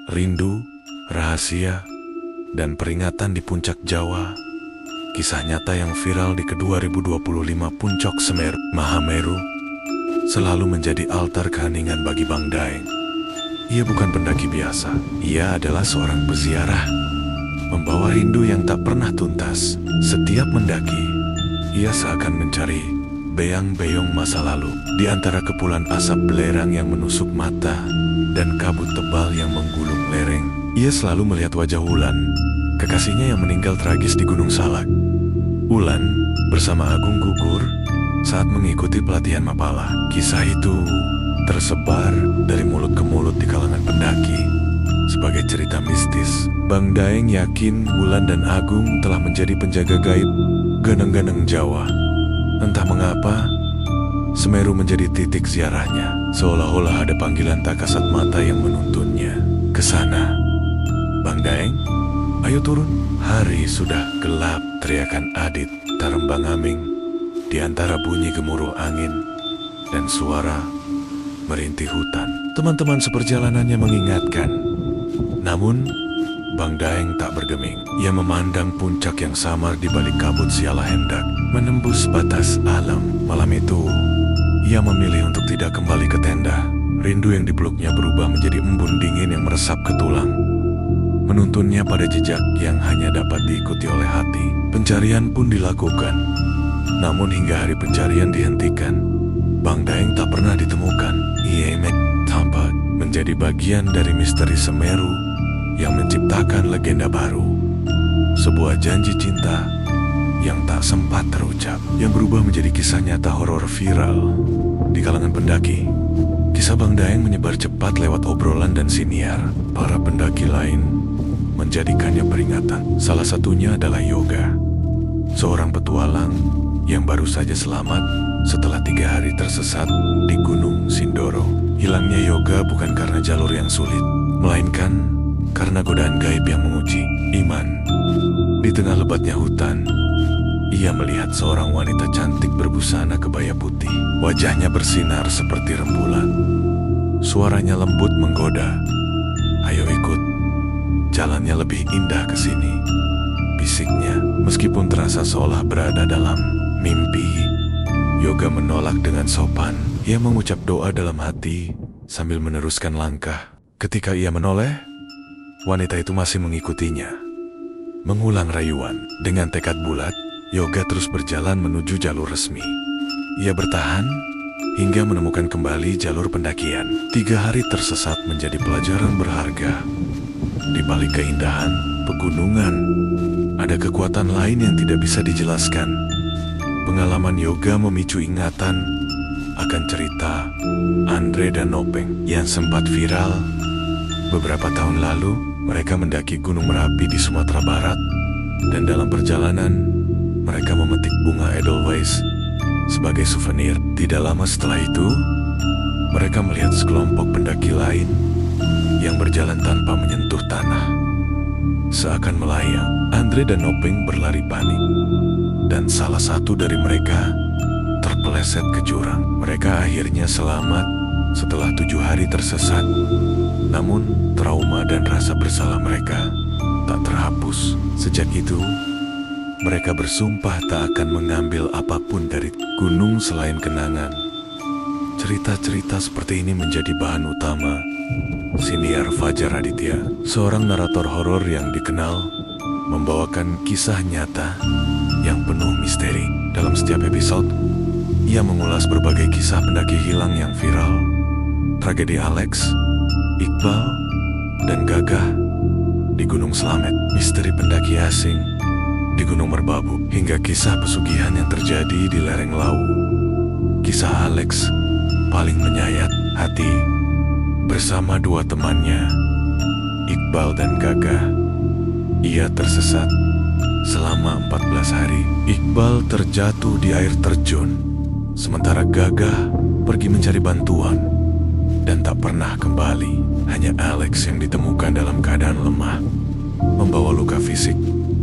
rindu, rahasia, dan peringatan di puncak Jawa. Kisah nyata yang viral di ke-2025 Puncak Semeru, Mahameru, selalu menjadi altar keheningan bagi Bang Daeng. Ia bukan pendaki biasa, ia adalah seorang peziarah, membawa rindu yang tak pernah tuntas. Setiap mendaki, ia seakan mencari beyang-beyong masa lalu di antara kepulan asap belerang yang menusuk mata dan kabut tebal yang menggulung lereng. Ia selalu melihat wajah Wulan, kekasihnya yang meninggal tragis di Gunung Salak. Wulan bersama Agung gugur saat mengikuti pelatihan Mapala. Kisah itu tersebar dari mulut ke mulut di kalangan pendaki sebagai cerita mistis. Bang Daeng yakin Wulan dan Agung telah menjadi penjaga gaib ganang-ganang Jawa. Entah mengapa, Semeru menjadi titik ziarahnya, seolah-olah ada panggilan tak kasat mata yang menuntunnya ke sana. Bang Daeng, ayo turun. Hari sudah gelap, teriakan Adit tarembang-ambing di antara bunyi gemuruh angin dan suara merintih hutan. Teman-teman seperjalanannya mengingatkan. Namun, Bang Daeng tak bergeming. Ia memandang puncak yang samar di balik kabut siala hendak menembus batas alam. Malam itu, ia memilih untuk tidak kembali ke tenda. Rindu yang dipeluknya berubah menjadi embun dingin yang meresap ke tulang, menuntunnya pada jejak yang hanya dapat diikuti oleh hati. Pencarian pun dilakukan. Namun hingga hari pencarian dihentikan, Bang Daeng tak pernah ditemukan. Ia tampak menjadi bagian dari misteri Semeru yang menciptakan legenda baru. Sebuah janji cinta yang tak sempat terucap, yang berubah menjadi kisah nyata horor viral di kalangan pendaki. Kisah Bang Daeng menyebar cepat lewat obrolan dan siniar para pendaki lain, menjadikannya peringatan. Salah satunya adalah Yoga, seorang petualang yang baru saja selamat setelah 3 hari tersesat di Gunung Sindoro. Hilangnya Yoga bukan karena jalur yang sulit, melainkan karena godaan gaib yang menguji iman. Di tengah lebatnya hutan, ia melihat seorang wanita cantik berbusana kebaya putih. Wajahnya bersinar seperti rembulan. Suaranya lembut menggoda. Ayo ikut, jalannya lebih indah ke sini, bisiknya. Meskipun terasa seolah berada dalam mimpi, Yoga menolak dengan sopan. Ia mengucap doa dalam hati sambil meneruskan langkah. Ketika ia menoleh, wanita itu masih mengikutinya, mengulang rayuan. Dengan tekad bulat, Yoga terus berjalan menuju jalur resmi. Ia bertahan hingga menemukan kembali jalur pendakian. 3 hari tersesat menjadi pelajaran berharga. Di balik keindahan pegunungan, ada kekuatan lain yang tidak bisa dijelaskan. Pengalaman Yoga memicu ingatan akan cerita Andre dan Nopeng yang sempat viral beberapa tahun lalu. Mereka mendaki Gunung Merapi di Sumatera Barat, dan dalam perjalanan mereka memetik bunga Edelweiss sebagai souvenir. Tidak lama setelah itu, mereka melihat sekelompok pendaki lain yang berjalan tanpa menyentuh tanah, seakan melayang. Andre dan Nopeng berlari panik, dan salah satu dari mereka terpeleset ke jurang. Mereka akhirnya selamat setelah 7 hari tersesat. Namun, trauma dan rasa bersalah mereka tak terhapus. Sejak itu, mereka bersumpah tak akan mengambil apapun dari gunung selain kenangan. Cerita-cerita seperti ini menjadi bahan utama siniar Fajar Aditya, seorang narator horor yang dikenal membawakan kisah nyata yang penuh misteri. Dalam setiap episode, ia mengulas berbagai kisah pendaki hilang yang viral. Tragedi Alex, Iqbal, dan Gagah di Gunung Slamet, misteri pendaki asing di Gunung Merbabu, hingga kisah pesugihan yang terjadi di lereng Lawu. Kisah Alex paling menyayat hati. Bersama 2 temannya, Iqbal dan Gagah, ia tersesat selama 14 hari. Iqbal terjatuh di air terjun, sementara Gagah pergi mencari bantuan dan tak pernah kembali. Hanya Alex yang ditemukan dalam keadaan lemah, membawa luka fisik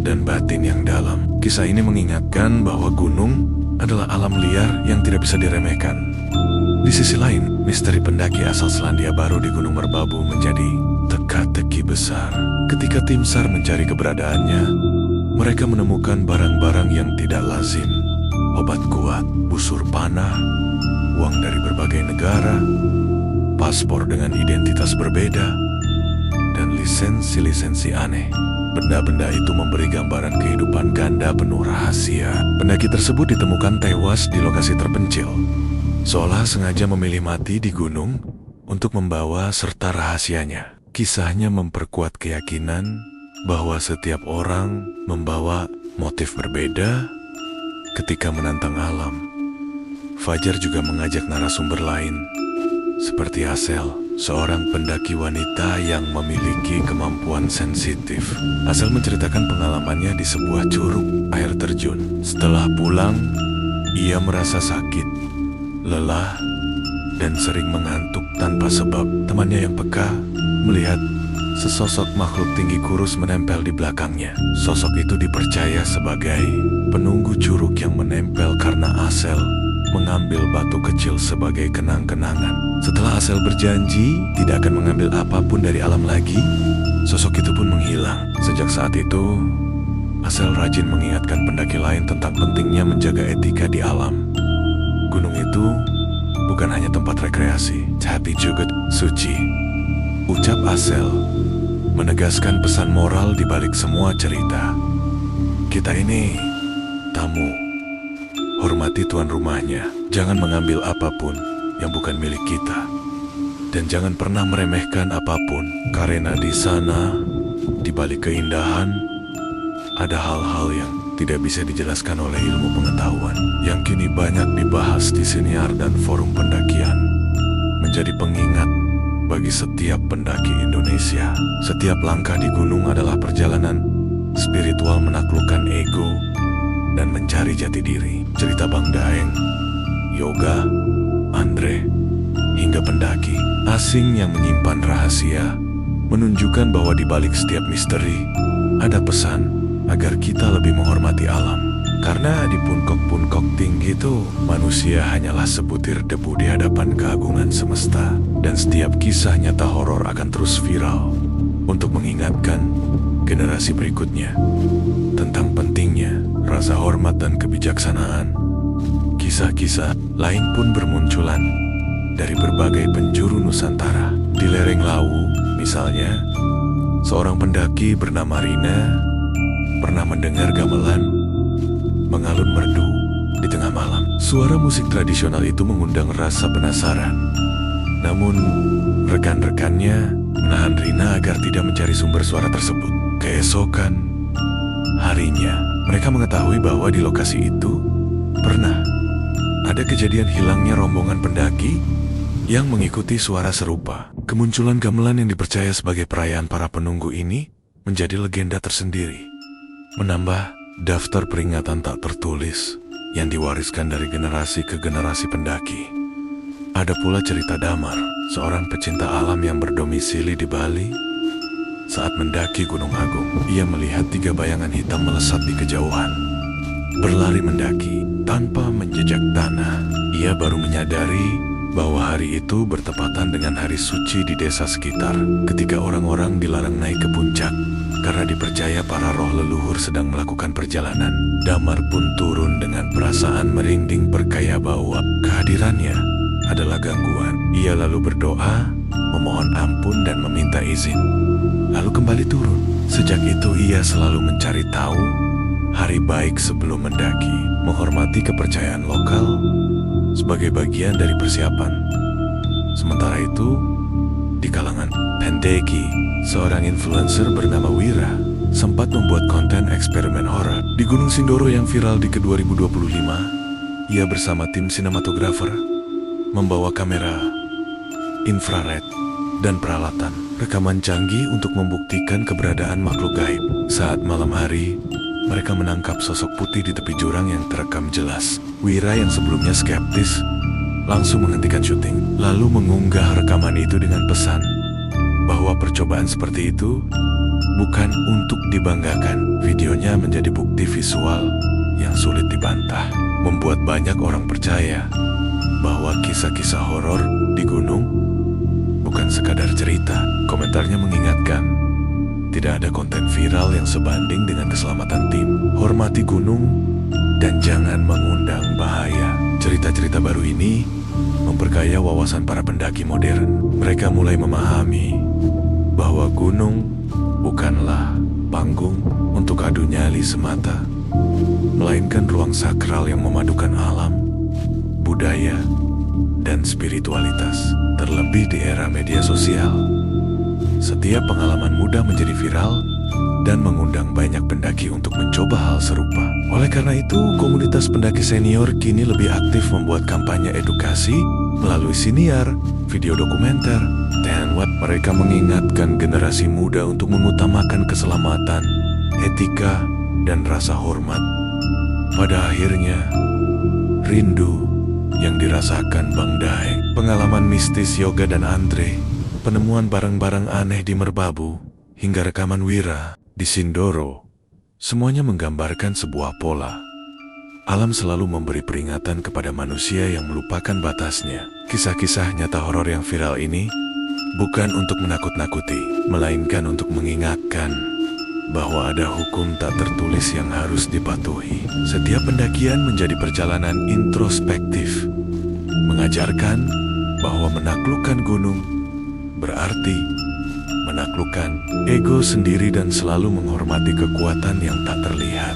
dan batin yang dalam. Kisah ini mengingatkan bahwa gunung adalah alam liar yang tidak bisa diremehkan. Di sisi lain, misteri pendaki asal Selandia Baru di Gunung Merbabu menjadi teka-teki besar. Ketika tim SAR mencari keberadaannya, mereka menemukan barang-barang yang tidak lazim. Obat kuat, busur panah, uang dari berbagai negara, paspor dengan identitas berbeda, dan lisensi-lisensi aneh. Benda-benda itu memberi gambaran kehidupan ganda penuh rahasia. Pendaki tersebut ditemukan tewas di lokasi terpencil, seolah sengaja memilih mati di gunung untuk membawa serta rahasianya. Kisahnya memperkuat keyakinan bahwa setiap orang membawa motif berbeda ketika menantang alam. Fajar juga mengajak narasumber lain, seperti Asel, seorang pendaki wanita yang memiliki kemampuan sensitif. Asel menceritakan pengalamannya di sebuah curug air terjun. Setelah pulang, ia merasa sakit, lelah, dan sering mengantuk tanpa sebab. Temannya yang peka melihat sesosok makhluk tinggi kurus menempel di belakangnya. Sosok itu dipercaya sebagai penunggu curug yang menempel karena Asel mengambil batu kecil sebagai kenang-kenangan. Setelah Asel berjanji tidak akan mengambil apapun dari alam lagi, sosok itu pun menghilang. Sejak saat itu, Asel rajin mengingatkan pendaki lain tentang pentingnya menjaga etika di alam. Gunung itu bukan hanya tempat rekreasi, tapi juga suci. Ucap Asel menegaskan pesan moral di balik semua cerita. Kita ini tamu, hormati tuan rumahnya. Jangan mengambil apapun yang bukan milik kita. Dan jangan pernah meremehkan apapun, karena di sana, di balik keindahan, ada hal-hal yang tidak bisa dijelaskan oleh ilmu pengetahuan, yang kini banyak dibahas di siniar dan forum pendakian. Menjadi pengingat bagi setiap pendaki Indonesia. Setiap langkah di gunung adalah perjalanan spiritual menaklukkan ego dan mencari jati diri. Cerita Bang Daeng, Yoga, Andre, hingga pendaki asing yang menyimpan rahasia menunjukkan bahwa di balik setiap misteri ada pesan agar kita lebih menghormati alam. Karena di puncak-puncak tinggi itu, manusia hanyalah sebutir debu di hadapan keagungan semesta. Dan setiap kisah nyata horor akan terus viral untuk mengingatkan generasi berikutnya tentang pentingnya rasa hormat dan kebijaksanaan. Kisah-kisah lain pun bermunculan dari berbagai penjuru Nusantara. Di lereng Lawu, misalnya, seorang pendaki bernama Rina pernah mendengar gamelan mengalun merdu di tengah malam. Suara musik tradisional itu mengundang rasa penasaran. Namun, rekan-rekannya menahan Rina agar tidak mencari sumber suara tersebut. Keesokan harinya, mereka mengetahui bahwa di lokasi itu pernah ada kejadian hilangnya rombongan pendaki yang mengikuti suara serupa. Kemunculan gamelan yang dipercaya sebagai perayaan para penunggu ini menjadi legenda tersendiri, menambah daftar peringatan tak tertulis yang diwariskan dari generasi ke generasi pendaki. Ada pula cerita Damar, seorang pecinta alam yang berdomisili di Bali. Saat mendaki Gunung Agung, ia melihat 3 bayangan hitam melesat di kejauhan, berlari mendaki tanpa menjejak tanah. Ia baru menyadari bahwa hari itu bertepatan dengan hari suci di desa sekitar, ketika orang-orang dilarang naik ke puncak karena dipercaya para roh leluhur sedang melakukan perjalanan. Damar pun turun dengan perasaan merinding, perkaya bahwa kehadirannya adalah gangguan. Ia lalu berdoa, memohon ampun dan meminta izin, lalu kembali turun. Sejak itu ia selalu mencari tahu hari baik sebelum mendaki, menghormati kepercayaan lokal sebagai bagian dari persiapan. Sementara itu, di kalangan pendaki, seorang influencer bernama Wira sempat membuat konten eksperimen horor di Gunung Sindoro yang viral di ke-2025. Ia bersama tim sinematografer membawa kamera infrared dan peralatan rekaman canggih untuk membuktikan keberadaan makhluk gaib. Saat malam hari, mereka menangkap sosok putih di tepi jurang yang terekam jelas. Wira yang sebelumnya skeptis langsung menghentikan syuting, lalu mengunggah rekaman itu dengan pesan bahwa percobaan seperti itu bukan untuk dibanggakan. Videonya menjadi bukti visual yang sulit dibantah, membuat banyak orang percaya bahwa kisah-kisah horor di gunung bukan sekadar cerita. Komentarnya mengingatkan tidak ada konten viral yang sebanding dengan keselamatan tim. Hormati gunung dan jangan mengundang bahaya. Cerita-cerita baru ini memperkaya wawasan para pendaki modern. Mereka mulai memahami bahwa gunung bukanlah panggung untuk adu nyali semata, melainkan ruang sakral yang memadukan alam, budaya, dan spiritualitas. Terlebih di era media sosial, setiap pengalaman mudah menjadi viral dan mengundang banyak pendaki untuk mencoba hal serupa. Oleh karena itu, komunitas pendaki senior kini lebih aktif membuat kampanye edukasi melalui siniar, video dokumenter, dan web. Mereka mengingatkan generasi muda untuk mengutamakan keselamatan, etika, dan rasa hormat. Pada akhirnya, rindu yang dirasakan Bang Daeng, pengalaman mistis Yoga dan Andre, penemuan barang-barang aneh di Merbabu, hingga rekaman Wira di Sindoro, semuanya menggambarkan sebuah pola. Alam selalu memberi peringatan kepada manusia yang melupakan batasnya. Kisah-kisah nyata horor yang viral ini bukan untuk menakut-nakuti, melainkan untuk mengingatkan bahwa ada hukum tak tertulis yang harus dipatuhi. Setiap pendakian menjadi perjalanan introspektif, mengajarkan bahwa menaklukkan gunung berarti menaklukkan ego sendiri dan selalu menghormati kekuatan yang tak terlihat.